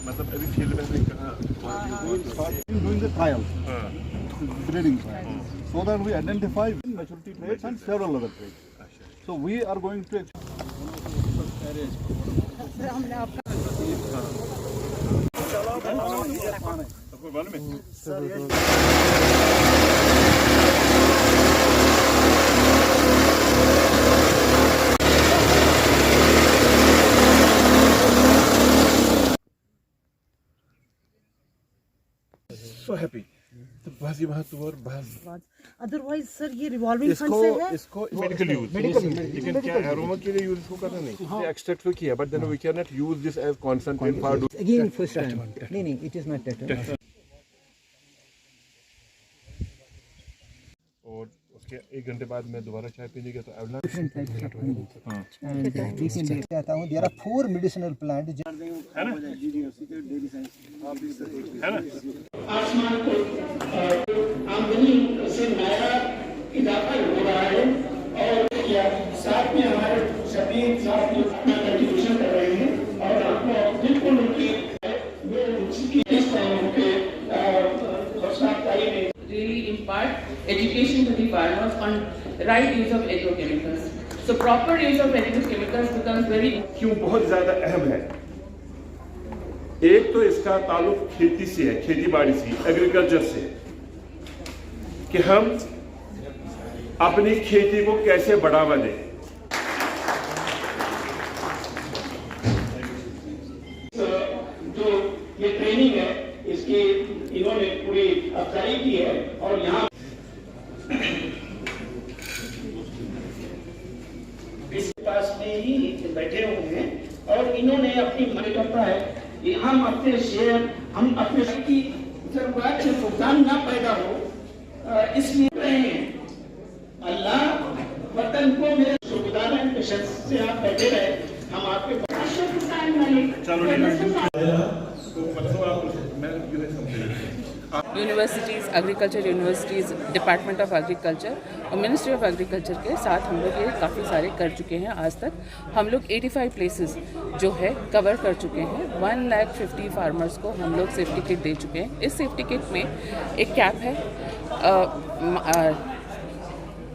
मतलब अभी फील्ड में भी कहाँ doing the trial, breeding trial, so that we identify maturity traits and several other traits. So we are going to. so happy. तो बस ये वहाँ तो और बस अदरवाइज सर ये रिवॉल्विंग फंड से है इसको मेडिकल यूज लेकिन क्या एरोमा के लिए यूज इसको करना नहीं ये एक्सट्रैक्ट तो किया but then we can not use this as concentrate for again first time नहीं इट इज नॉट दैट और उसके 1 घंटे बाद मैं दोबारा चाय पीने गया तो अवला कहता हूं देयर आर 4 मेडिसिनल प्लांट है ना आसमान को आमदनी से नया इजाफा हो रहा है और या साथ में हमारे सभी साथ में अपना कंट्रीब्यूशन कर रहे हैं और आपको बिल्कुल उनकी इस तरह के हौसलाफजाई में really impart education to the farmers on right use of agrochemicals. So proper use of agrochemicals becomes very क्यों बहुत ज्यादा अहम है। एक तो इसका ताल्लुक खेती से है, खेती बाड़ी से, एग्रीकल्चर से, कि हम अपनी खेती को कैसे बढ़ावा दें। जो ये ट्रेनिंग है इसकी इन्होंने पूरी अफजाई की है और यहाँ इस पास में ही बैठे हुए हैं और इन्होंने अपनी मन करता है कि हम अपने शेयर हम अपने की जरूरत से भुगतान ना पैदा हो इसलिए रहे हैं अल्लाह वतन को मेरे सुविधा के से आप बैठे रहे हम आपके universities agriculture universities department of agriculture और मिनिस्ट्री ऑफ एग्रीकल्चर के साथ हम लोग ये काफ़ी सारे कर चुके हैं। आज तक हम लोग 85 प्लेसेस जो है कवर कर चुके हैं। 1,50,000 फार्मर्स को हम लोग सेफ्टी किट दे चुके हैं। इस सेफ्टी किट में एक कैप है,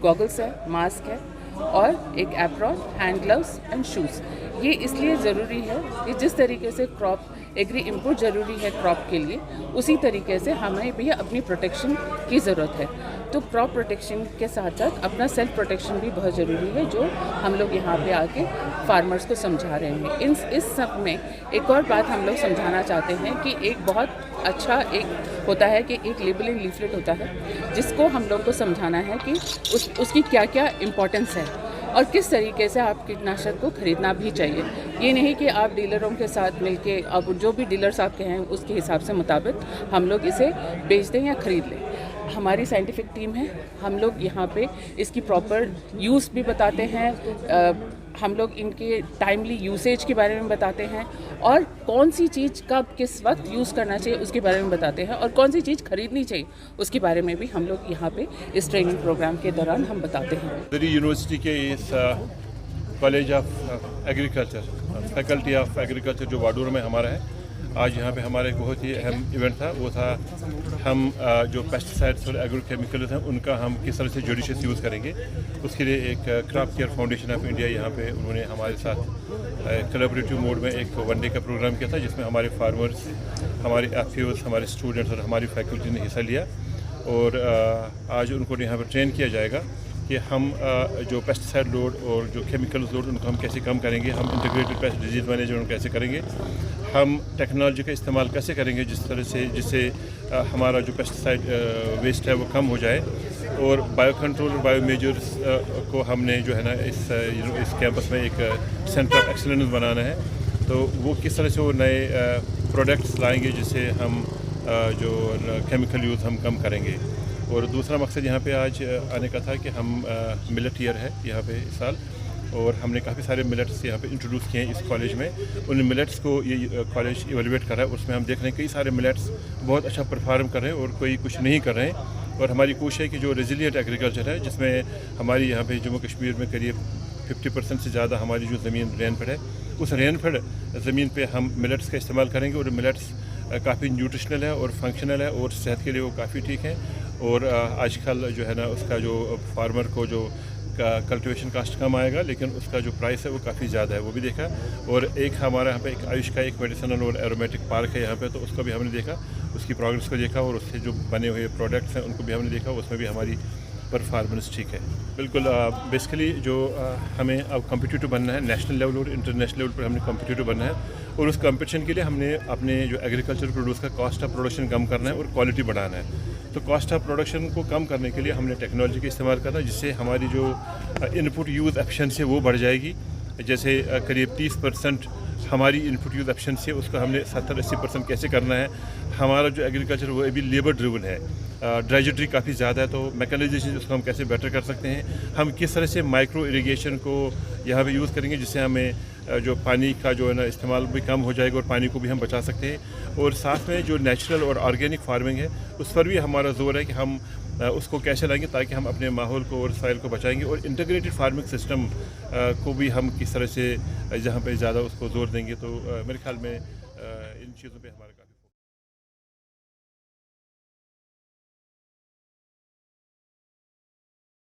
गॉगल्स है, मास्क है और एक apron, hand gloves and shoes. ये इसलिए ज़रूरी है कि जिस तरीके से क्रॉप एग्री इनपुट ज़रूरी है क्रॉप के लिए, उसी तरीके से हमें भी अपनी प्रोटेक्शन की ज़रूरत है। तो क्रॉप प्रोटेक्शन के साथ साथ अपना सेल्फ प्रोटेक्शन भी बहुत ज़रूरी है, जो हम लोग यहाँ पे आके फार्मर्स को समझा रहे हैं। इस सब में एक और बात हम लोग समझाना चाहते हैं कि एक बहुत अच्छा एक होता है कि एक लेबलिंग लीफलेट होता है, जिसको हम लोग को समझाना है कि उसकी क्या क्या इम्पोर्टेंस है और किस तरीके से आप कीटनाशक को खरीदना भी चाहिए। ये नहीं कि आप डीलरों के साथ मिलके अब जो भी डीलर्स आपके हैं उसके हिसाब से मुताबिक हम लोग इसे बेच दें या ख़रीद लें। हमारी साइंटिफिक टीम है, हम लोग यहाँ पे इसकी प्रॉपर यूज़ भी बताते हैं, हम लोग इनके टाइमली यूसेज के बारे में बताते हैं और कौन सी चीज़ कब किस वक्त यूज़ करना चाहिए उसके बारे में बताते हैं और कौन सी चीज़ खरीदनी चाहिए उसके बारे में भी हम लोग यहाँ पे इस ट्रेनिंग प्रोग्राम के दौरान हम बताते हैं। दिल्ली यूनिवर्सिटी के इस college of agriculture, faculty of agriculture जो वाडूर में हमारा है, आज यहाँ पे हमारा एक बहुत ही अहम इवेंट था। वो था हम जो पेस्टिसाइड्स और एग्रोकेमिकल्स हैं उनका हम किस तरह से जुडिशियस यूज़ करेंगे। उसके लिए एक crop care foundation of India यहाँ पे उन्होंने हमारे साथ कोलैबोरेटिव मोड में एक 1 डे का प्रोग्राम किया था, जिसमें हमारे फार्मर्स, हमारे एफपीओज, हमारे स्टूडेंट्स और हमारी फैकल्टी ने हिस्सा लिया। और आज उनको यहाँ पर ट्रेन किया जाएगा कि हम जो पेस्टिसाइड लोड और जो केमिकल लोड उनको हम कैसे कम करेंगे, हम इंटीग्रेटेड पेस्ट डिजीज़ मैनेजमेंट कैसे करेंगे, हम टेक्नोलॉजी का इस्तेमाल कैसे करेंगे जिस तरह से जिससे हमारा जो पेस्टिसाइड वेस्ट है वो कम हो जाए। और बायो कंट्रोल और बायो मेजर्स को हमने जो है ना इस कैंपस में एक सेंटर ऑफ एक्सीलेंस बनाना है। तो वो किस तरह से वो नए प्रोडक्ट्स लाएंगे जिससे हम जो केमिकल यूज़ हम कम करेंगे। और दूसरा मकसद यहाँ पे आज आने का था कि हम मिलेट ईयर है यहाँ पे इस साल, और हमने काफ़ी सारे मिलेट्स यहाँ पे इंट्रोड्यूस किए हैं इस कॉलेज में। उन मिलेट्स को ये कॉलेज इवेलुएट कर रहा है, उसमें हम देख रहे हैं कई सारे मिलेट्स बहुत अच्छा परफॉर्म कर रहे हैं और कोई कुछ नहीं कर रहे हैं। और हमारी कोशिश है कि जो रेजिलिएंट एग्रीकल्चर है, जिसमें हमारी यहाँ पे जम्मू कश्मीर में करीब 50% से ज़्यादा हमारी जो ज़मीन रेन पर है उस रेनफेड ज़मीन पे हम मिलेट्स का इस्तेमाल करेंगे और मिलेट्स काफ़ी न्यूट्रिशनल है और फंक्शनल है और सेहत के लिए वो काफ़ी ठीक है। और आजकल जो है ना उसका जो फार्मर को जो कल्टीवेशन कास्ट कम आएगा, लेकिन उसका जो प्राइस है वो काफ़ी ज़्यादा है, वो भी देखा। और एक हमारा यहाँ पे एक आयुष का एक मेडिसिनल और एरोमेटिक पार्क है यहाँ पे, तो उसको भी हमने देखा, उसकी प्रोग्रेस को देखा और उससे जो बने हुए प्रोडक्ट्स हैं उनको भी हमने देखा, उसमें भी हमारी परफॉर्मेंस ठीक है। बिल्कुल बेसिकली जो हमें अब कम्पिटिटिव बनना है नेशनल लेवल और इंटरनेशनल लेवल पर, हमने कम्पिटिटिव बनना है और उस कंपटीशन के लिए हमने अपने जो एग्रीकल्चर प्रोड्यूस का कॉस्ट ऑफ प्रोडक्शन कम करना है और क्वालिटी बढ़ाना है। तो कॉस्ट ऑफ प्रोडक्शन को कम करने के लिए हमने टेक्नोलॉजी का इस्तेमाल करना है, जिससे हमारी जो इनपुट यूज़ एफिशिएंसी है वो बढ़ जाएगी। जैसे करीब 30% हमारी इनपुट यूज़ एफिशिएंसी है, उसको हमने 70-80% कैसे करना है। हमारा जो एग्रीकल्चर वो अभी लेबर ड्रिवन है, ड्राइजेट्री काफ़ी ज़्यादा है, तो मैकेनाइजेशन उसको हम कैसे बेटर कर सकते हैं, हम किस तरह से माइक्रो इरिगेशन को यहाँ पे यूज़ करेंगे जिससे हमें जो पानी का जो है ना इस्तेमाल भी कम हो जाएगा और पानी को भी हम बचा सकते हैं। और साथ में जो नेचुरल और ऑर्गेनिक फार्मिंग है उस पर भी हमारा जोर है कि हम उसको कैसे लाएंगे ताकि हम अपने माहौल को और सॉइल को बचाएंगे। और इंटीग्रेटेड फार्मिंग सिस्टम को भी हम किस तरह से जहाँ पे ज़्यादा उसको जोर देंगे, तो मेरे ख्याल में इन चीज़ों पे हमारा